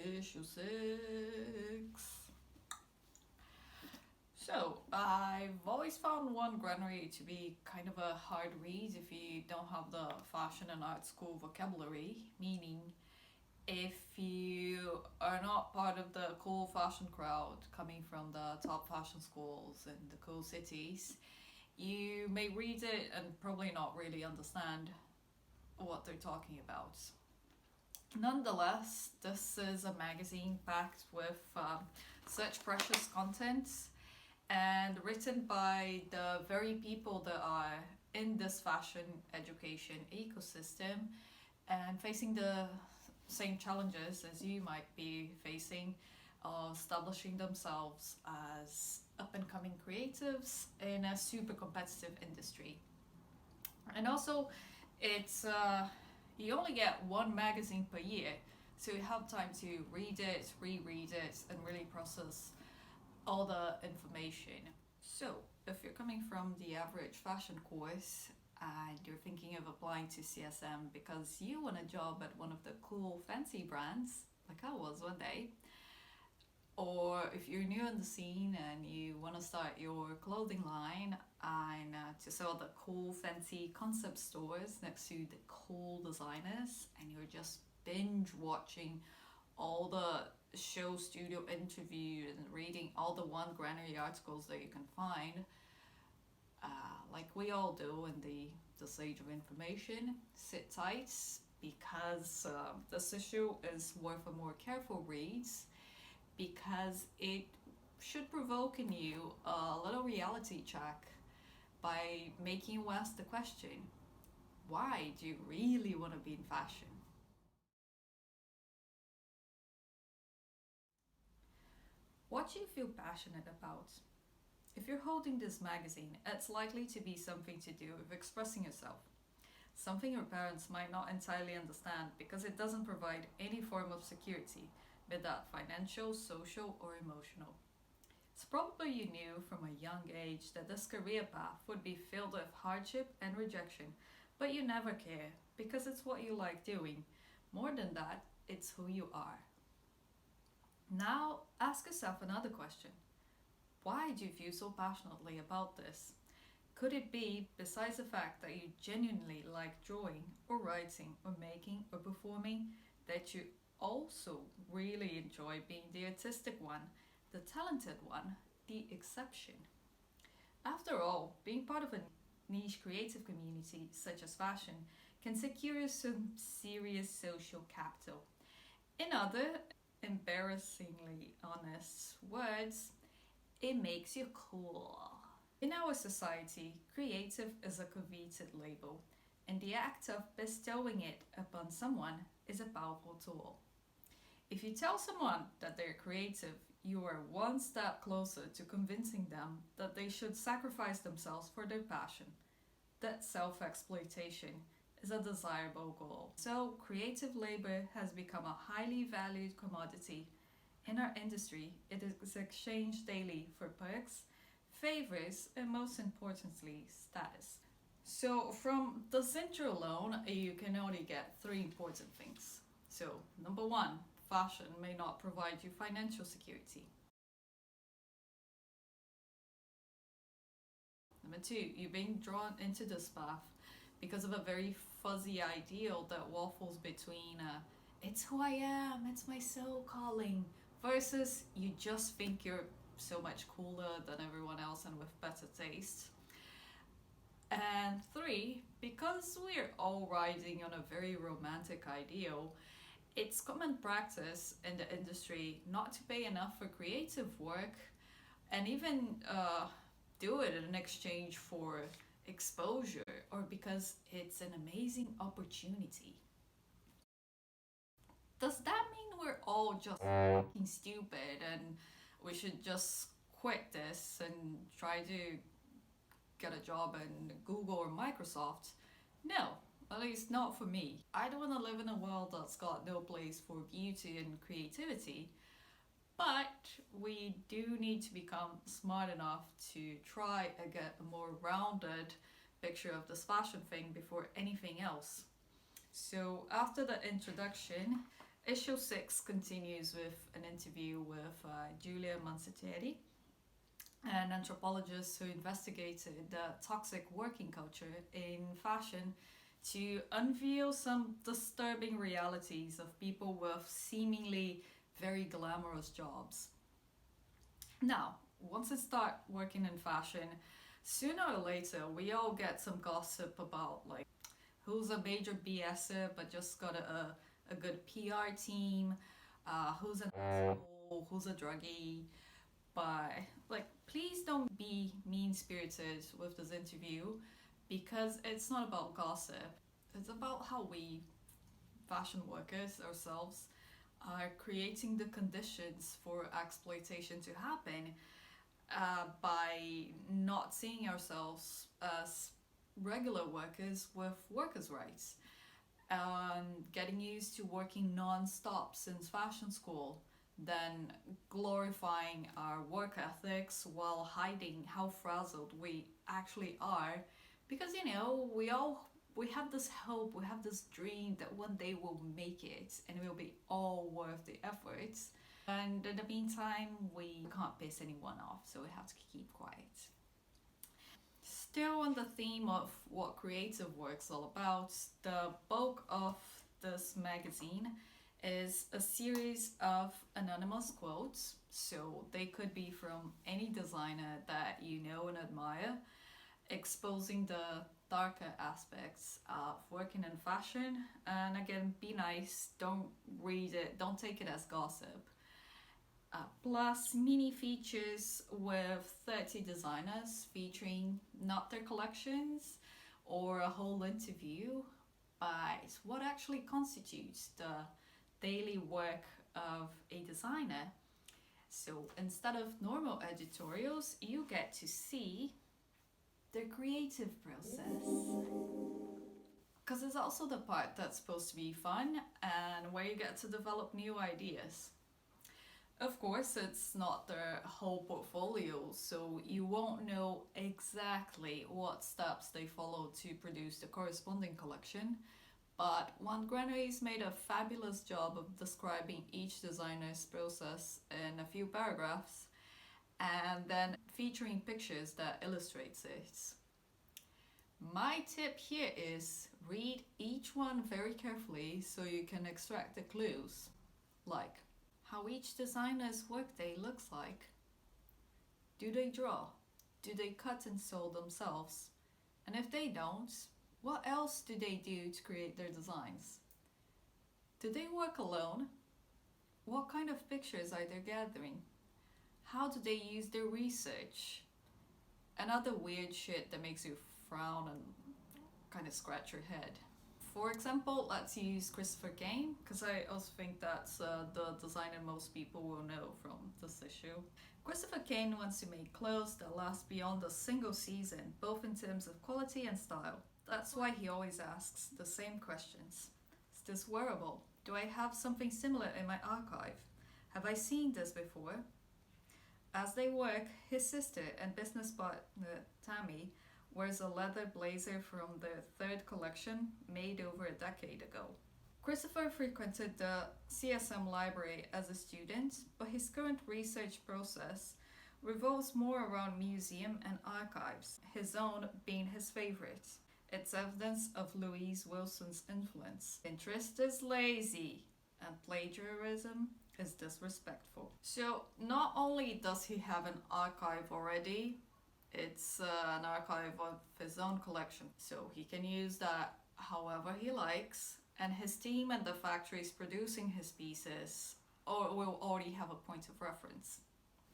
Issue 6. So, I've always found One Granary to be kind of a hard read if you don't have the fashion and art school vocabulary, meaning if you are not part of the cool fashion crowd coming from the top fashion schools in the cool cities, you may read it and probably not really understand what they're talking about. Nonetheless, this is a magazine packed with such precious content and written by the very people that are in this fashion education ecosystem and facing the same challenges as you might be facing of establishing themselves as up and coming creatives in a super competitive industry. And also, it's you only get one magazine per year, so you have time to read it, reread it, and really process all the information. So, if you're coming from the average fashion course and you're thinking of applying to CSM because you want a job at one of the cool fancy brands, like I was one day, or if you're new in the scene and you want to start your clothing line and to sell the cool fancy concept stores next to the cool designers, and you're just binge watching all the show studio interviews and reading all the One Granary articles that you can find, like we all do in this age of information, sit tight because this issue is worth a more careful read, because it should provoke in you a little reality check by making you ask the question, why do you really want to be in fashion? What do you feel passionate about? If you're holding this magazine, it's likely to be something to do with expressing yourself. Something your parents might not entirely understand because it doesn't provide any form of security, be that financial, social, or emotional. It's probably you knew from a young age that this career path would be filled with hardship and rejection, but you never care because it's what you like doing. More than that, it's who you are. Now, ask yourself another question. Why do you feel so passionately about this? Could it be, besides the fact that you genuinely like drawing or writing or making or performing, that you also really enjoy being the artistic one, the talented one, the exception? After all, being part of a niche creative community such as fashion can secure you some serious social capital. In other embarrassingly honest words, it makes you cool. In our society, creative is a coveted label, and the act of bestowing it upon someone is a powerful tool. If you tell someone that they're creative, you are one step closer to convincing them that they should sacrifice themselves for their passion. That self exploitation is a desirable goal. So, creative labor has become a highly valued commodity. In our industry, it is exchanged daily for perks, favors, and most importantly, status. So, from this intro alone, you can only get three important things. So, number one, fashion may not provide you financial security. Number two, you're being drawn into this path because of a very fuzzy ideal that waffles between it's who I am, it's my soul calling, versus you just think you're so much cooler than everyone else and with better taste. And three, because we're all riding on a very romantic ideal, it's common practice in the industry not to pay enough for creative work and even do it in exchange for exposure or because it's an amazing opportunity. Does that mean we're all just fucking stupid and we should just quit this and try to get a job in Google or Microsoft? No, at least not for me. I don't want to live in a world that's got no place for beauty and creativity, but we do need to become smart enough to try and get a more rounded picture of this fashion thing before anything else. So after the introduction, Issue 6 continues with an interview with Giulia Mancetteri, an anthropologist who investigated the toxic working culture in fashion to unveil some disturbing realities of people with seemingly very glamorous jobs. Now, once I start working in fashion, sooner or later we all get some gossip about like who's a major BSer but just got a good PR team, who's an asshole, who's a druggie. But like, please don't be mean spirited with this interview because it's not about gossip. It's about how we fashion workers ourselves are creating the conditions for exploitation to happen by not seeing ourselves as regular workers with workers' rights, getting used to working non-stop since fashion school, then glorifying our work ethics while hiding how frazzled we actually are, because we have this hope, we have this dream that one day we'll make it and it will be all worth the efforts. And in the meantime, we can't piss anyone off, so we have to keep quiet. Still on the theme of what creative work's all about, the bulk of this magazine is a series of anonymous quotes. So they could be from any designer that you know and admire, exposing the darker aspects of working in fashion. And again, be nice, don't read it, don't take it as gossip. Plus mini features with 30 designers featuring not their collections or a whole interview, but what actually constitutes the daily work of a designer. So instead of normal editorials, you get to see their creative process. Because it's also the part that's supposed to be fun and where you get to develop new ideas. Of course, it's not their whole portfolio, so you won't know exactly what steps they follow to produce the corresponding collection. But One Granary's made a fabulous job of describing each designer's process in a few paragraphs and then featuring pictures that illustrates it. My tip here is read each one very carefully so you can extract the clues, like how each designer's workday looks like. Do they draw? Do they cut and sew themselves? And if they don't, what else do they do to create their designs? Do they work alone? What kind of pictures are they gathering? How do they use their research? And other weird shit that makes you frown and kind of scratch your head. For example, let's use Christopher Kane, because I also think that's the designer most people will know from this issue. Christopher Kane wants to make clothes that last beyond a single season, both in terms of quality and style. That's why he always asks the same questions. Is this wearable? Do I have something similar in my archive? Have I seen this before? As they work, his sister and business partner Tammy wears a leather blazer from their third collection made over a decade ago. Christopher frequented the CSM library as a student, but his current research process revolves more around museum and archives, his own being his favorite. It's evidence of Louise Wilson's influence. Interest is lazy, and plagiarism is disrespectful. So, not only does he have an archive already, it's an archive of his own collection, so he can use that however he likes, and his team and the factories producing his pieces will already have a point of reference.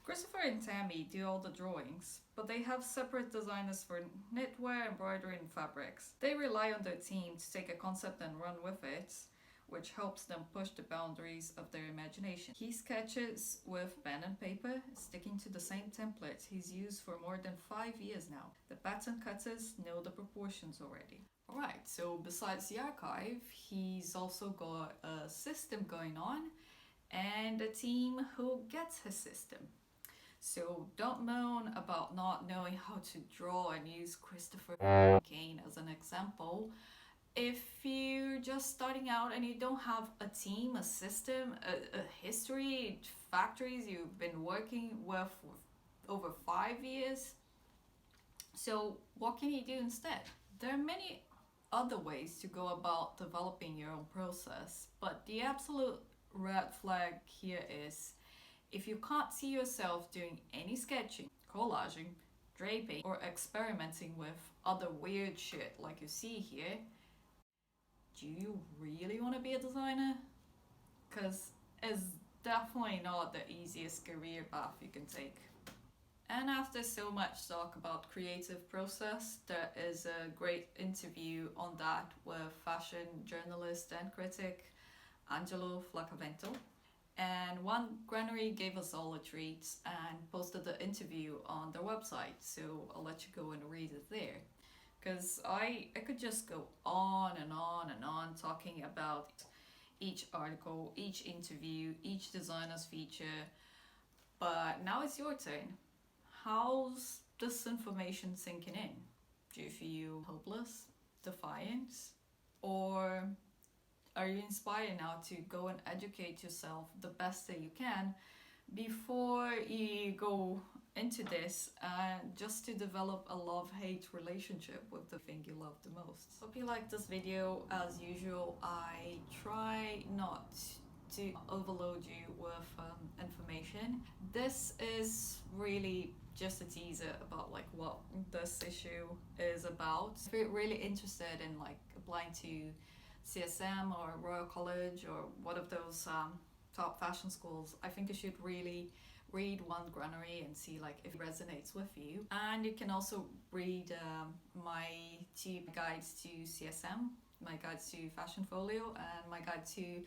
Christopher and Tammy do all the drawings, but they have separate designers for knitwear, embroidery, and fabrics. They rely on their team to take a concept and run with it, which helps them push the boundaries of their imagination. He sketches with pen and paper, sticking to the same template he's used for more than 5 years now. The pattern cutters know the proportions already. Alright, so besides the archive, he's also got a system going on and a team who gets his system. So don't moan about not knowing how to draw and use Christopher Kane as an example. If you're just starting out and you don't have a team, a system, a history, factories you've been working with for over 5 years, so what can you do instead? There are many other ways to go about developing your own process, but the absolute red flag here is if you can't see yourself doing any sketching, collaging, draping, or experimenting with other weird shit like you see here, do you really want to be a designer? Because it's definitely not the easiest career path you can take. And after so much talk about creative process, there is a great interview on that with fashion journalist and critic Angelo Flaccavento. And one Granary gave us all a treat and posted the interview on their website, so I'll let you go and read it there. Because I could just go on and on and on talking about each article, each interview, each designer's feature, but now it's your turn. How's this information sinking in? Do you feel hopeless, defiant, or are you inspired now to go and educate yourself the best that you can before you go into this and just to develop a love-hate relationship with the thing you love the most? Hope you liked this video. As usual, I try not to overload you with information. This is really just a teaser about like what this issue is about. If you're really interested in like applying to CSM or Royal College or one of those top fashion schools, I think you should really read one Granary and see like if it resonates with you. And you can also read my two guides to CSM, my guides to Fashion Folio, and my guide to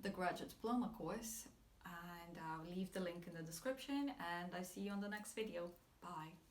the graduate diploma course. And I'll leave the link in the description, and I see you on the next video. Bye.